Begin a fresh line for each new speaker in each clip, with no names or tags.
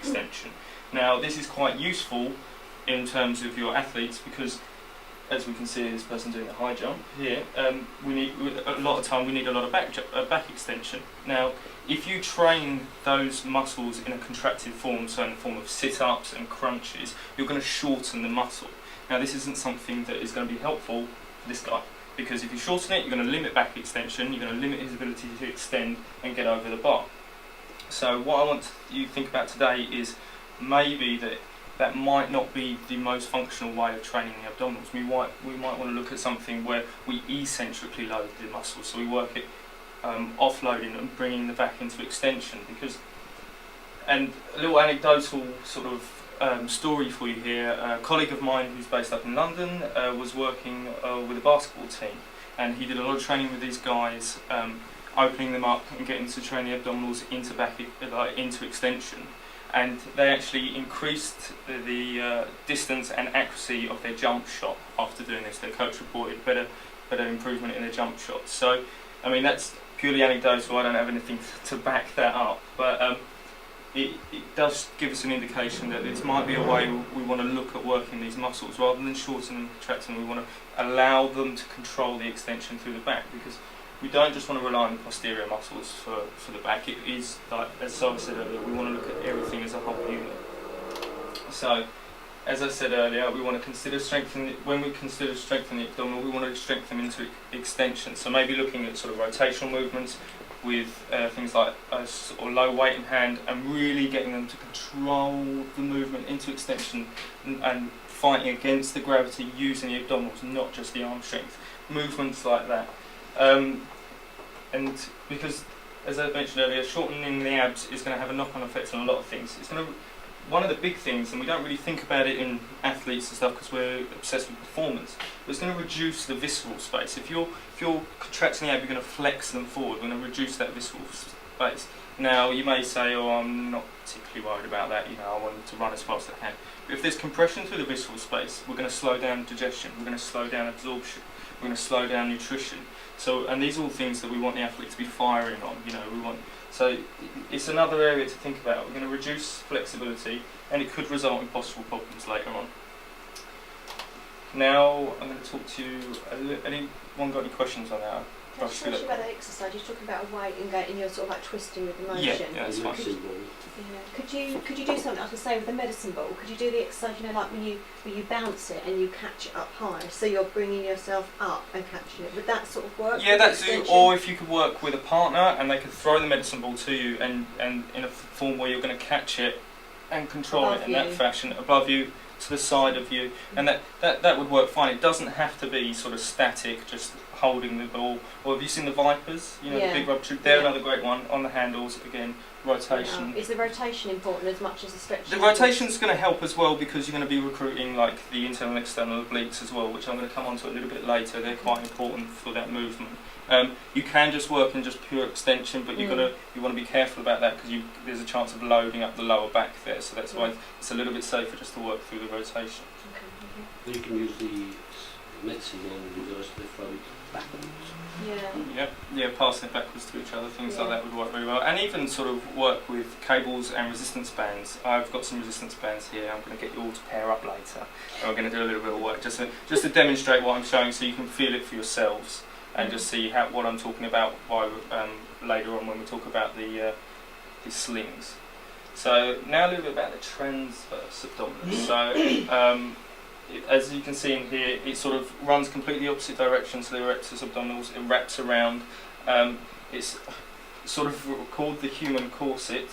extension. Now this is quite useful in terms of your athletes because, as we can see this person doing the high jump here, we need a lot of back extension. Now if you train those muscles in a contracted form, so in the form of sit-ups and crunches, you're going to shorten the muscle. Now this isn't something that is going to be helpful for this guy, because if you shorten it, you're going to limit back extension, you're going to limit his ability to extend and get over the bar. So what I want you to think about today is maybe that might not be the most functional way of training the abdominals. We might want to look at something where we eccentrically load the muscles, so we work it offloading and bringing the back into extension. And a little anecdotal sort of story for you here. A colleague of mine who's based up in London was working with a basketball team, and he did a lot of training with these guys, opening them up and getting to train the abdominals into extension. And they actually increased the distance and accuracy of their jump shot after doing this. Their coach reported better improvement in their jump shots. So, I mean, that's purely anecdotal. I don't have anything to back that up, but it does give us an indication that this might be a way we want to look at working these muscles rather than shortening and contracting. We want to allow them to control the extension through the back, because we don't just want to rely on the posterior muscles for the back. It is, like, as Sarah said earlier, we want to look at everything as a whole unit. So, as I said earlier, we want to consider strengthening, when we consider strengthening the abdominal, we want to strengthen them into extension. So maybe looking at sort of rotational movements with things like a sort of low weight in hand, and really getting them to control the movement into extension and fighting against the gravity using the abdominals, not just the arm strength. Movements like that. And because, as I mentioned earlier, shortening the abs is going to have a knock-on effect on a lot of things. It's going to, one of the big things, and we don't really think about it in athletes and stuff because we're obsessed with performance, but it's going to reduce the visceral space. If you're contracting the ab, you're going to flex them forward. We're going to reduce that visceral space. Now, you may say, oh, I'm not particularly worried about that, I want them to run as fast as I can. But if there's compression through the visceral space, we're going to slow down digestion, we're going to slow down absorption, we're going to slow down nutrition. So, and these are all things that we want the athlete to be firing on, so it's another area to think about. We're going to reduce flexibility, and it could result in postural problems later on. Now, I'm going to talk to you, anyone got any questions on that?
Especially about that exercise, you're talking about a weight and you're sort of like twisting with the motion.
Yeah, that's fine.
Could you do something, I was going to say, with the medicine ball? Could you do the exercise, like when you bounce it and you catch it up high, so you're bringing yourself up and catching it? Would that sort of work?
Yeah, that's it. Or if you could work with a partner and they could throw the medicine ball to you, and in a form where you're going to catch it and control
above
it in that fashion, above you, to the side of you, and that would work fine. It doesn't have to be sort of static, just holding the ball. Or have you seen the Vipers? The big rubber tube. They're another great one on the handles. Again, rotation.
Is the rotation important as much as the stretching?
The rotation's going to help as well, because you're going to be recruiting like the internal and external obliques as well, which I'm going to come on to a little bit later. They're quite important for that movement. You can just work in just pure extension, but you want to be careful about that, because there's a chance of loading up the lower back there. So that's why it's a little bit safer just to work through the rotation.
Okay. You can use the medicine ball in reverse to throw it backwards.
Yeah, passing it backwards to each other, things like that would work very well. And even sort of work with cables and resistance bands. I've got some resistance bands here. I'm going to get you all to pair up later. And we're going to do a little bit of work just to demonstrate what I'm showing, so you can feel it for yourselves and just see what I'm talking about later on when we talk about the slings. So now a little bit about the transverse abdominals. So as you can see in here, it sort of runs completely opposite direction to the erectus abdominals. It wraps around. It's sort of called the human corset.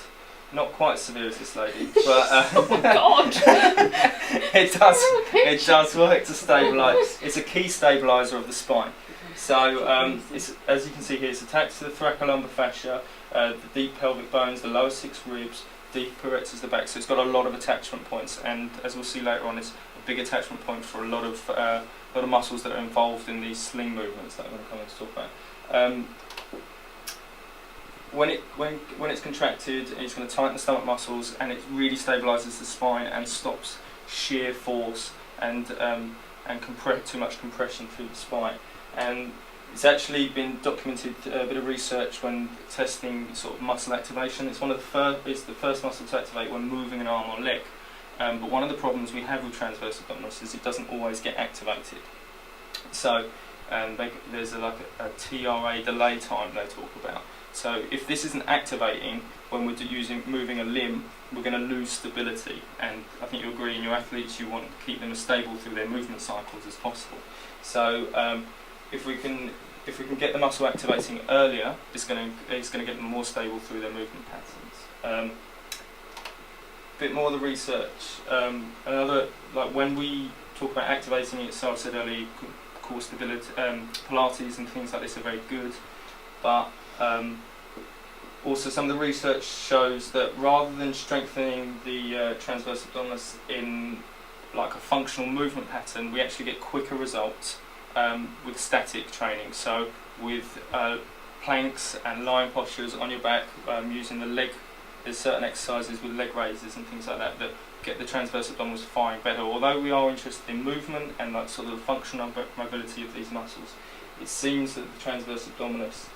Not quite as severe as this lady, but
oh God!
it does work to stabilise. It's a key stabiliser of the spine. So it's, as you can see here, it's attached to the thoracolumbar fascia, the deep pelvic bones, the lower 6 ribs, deep erectus the back. So it's got a lot of attachment points, and as we'll see later on, it's a big attachment point for a lot of muscles that are involved in these sling movements that I'm going to come in to talk about. When it's contracted, it's going to tighten the stomach muscles, and it really stabilises the spine and stops shear force and too much compression through the spine. And It's actually been documented, a bit of research when testing sort of muscle activation. It's it's the first muscle to activate when moving an arm or leg. But one of the problems we have with transverse abdominis is it doesn't always get activated. So there's a TRA delay time they talk about. So if this isn't activating when we're moving a limb, we're going to lose stability. And I think you agree, in your athletes you want to keep them as stable through their movement cycles as possible. So if we can get the muscle activating earlier, it's going to get them more stable through their movement patterns. Bit more of the research. Another, like when we talk about activating it, so I said earlier, core stability, Pilates and things like this are very good, but also some of the research shows that rather than strengthening the transverse abdominis in like a functional movement pattern, we actually get quicker results with static training. So with planks and lying postures on your back, using the leg. There's certain exercises with leg raises and things like that that get the transverse abdominals firing better. Although we are interested in movement and like sort of the functional mobility of these muscles, it seems that the transverse abdominis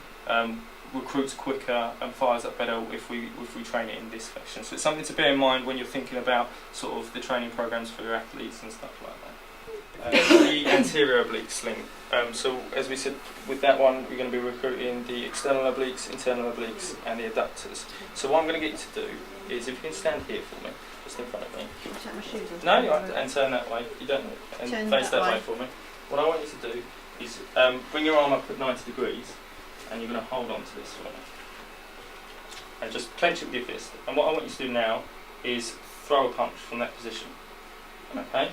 recruits quicker and fires up better if we train it in this fashion. So it's something to bear in mind when you're thinking about sort of the training programs for your athletes and stuff like that. The anterior oblique sling. So as we said, with that one we're going to be recruiting the external obliques, internal obliques and the adductors. So what I'm going to get you to do is, if you can stand here for me, just in front of me.
Can I take my shoes off?
No, you have to, and turn that way. You don't, and
Turn
face
that
that way
way
for me. What I want you to do is bring your arm up at 90 degrees and you're going to hold on to this for me. And just clench it with your fist. And what I want you to do now is throw a punch from that position. Okay?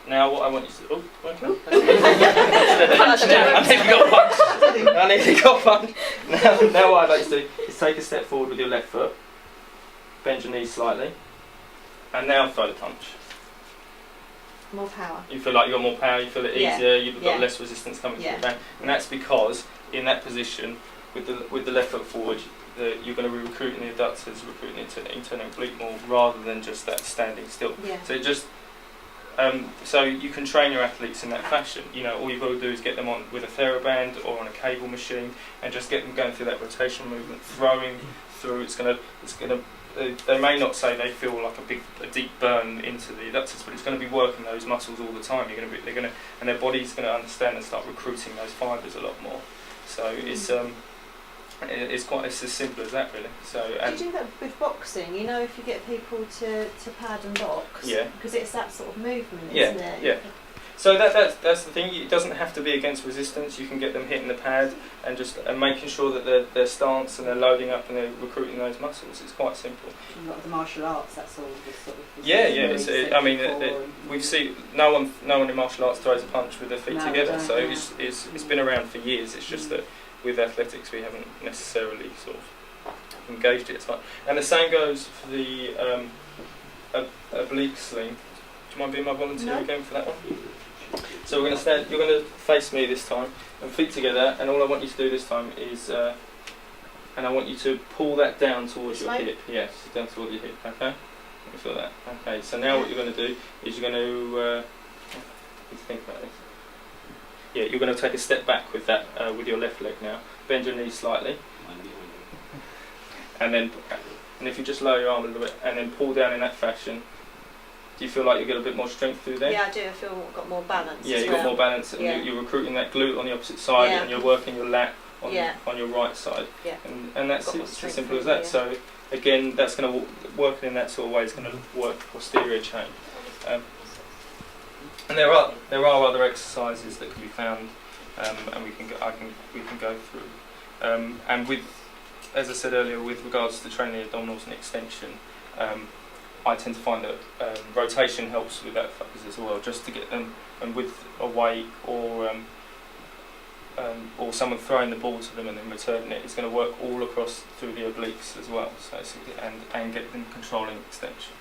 Now what I want you to do... Oh, okay. I think you got a punch. Now what I'd like you to do is take a step forward with your left foot. Bend your knees slightly. And now throw the punch.
More power.
You feel like you've got more power, you feel it easier, you've got less resistance coming through the back. And that's because in that position, with the left foot forward, you're going to be recruiting the adductors, recruiting the internal oblique more, rather than just that standing still.
Yeah.
So it just so you can train your athletes in that fashion. You know, all you've got to do is get them on with a TheraBand or on a cable machine, and just get them going through that rotation movement, throwing through. It's gonna. They may not say they feel like a deep burn into the adductors, but it's going to be working those muscles all the time. And their body's going to understand and start recruiting those fibres a lot more. So it's as simple as that, really. So
do you do that with boxing? You know, if you get people to pad and box, because it's that sort of movement, isn't it?
Yeah. So that's the thing. It doesn't have to be against resistance. You can get them hitting the pad and just making sure that their stance and they're loading up and they're recruiting those muscles. It's quite simple.
A lot of the martial arts, that's all this sort of.
We've seen no one in martial arts throws a punch with their feet together. So it's been around for years. It's just that with athletics we haven't necessarily sort of engaged it as much. And the same goes for the oblique sling. Do you mind being my volunteer again for that one? So we're going to stand. You're going to face me this time, and feet together. And all I want you to do this time is, and I want you to pull that down towards your hip. Yes, down towards your hip. Okay. Let me feel that. Okay. So now what you're going to do is you're going to think about this. Yeah, you're going to take a step back with that, with your left leg now. Bend your knees slightly, and if you just lower your arm a little bit, and then pull down in that fashion. Do you feel like you get a bit more strength through there?
Yeah, I do. I feel I've got more balance.
Yeah, you've got more balance, and you're recruiting that glute on the opposite side, and you're working your lat on your right side. Yeah. And that's it's as simple as that. So again, that's going to working in that sort of way is going to work posterior chain. And there are other exercises that can be found, and we can go through. And with, as I said earlier, with regards to training the abdominals and extension. I tend to find that rotation helps with that focus as well, just to get them, and with a weight or someone throwing the ball to them and then returning it, it's going to work all across through the obliques as well. So and get them controlling extension.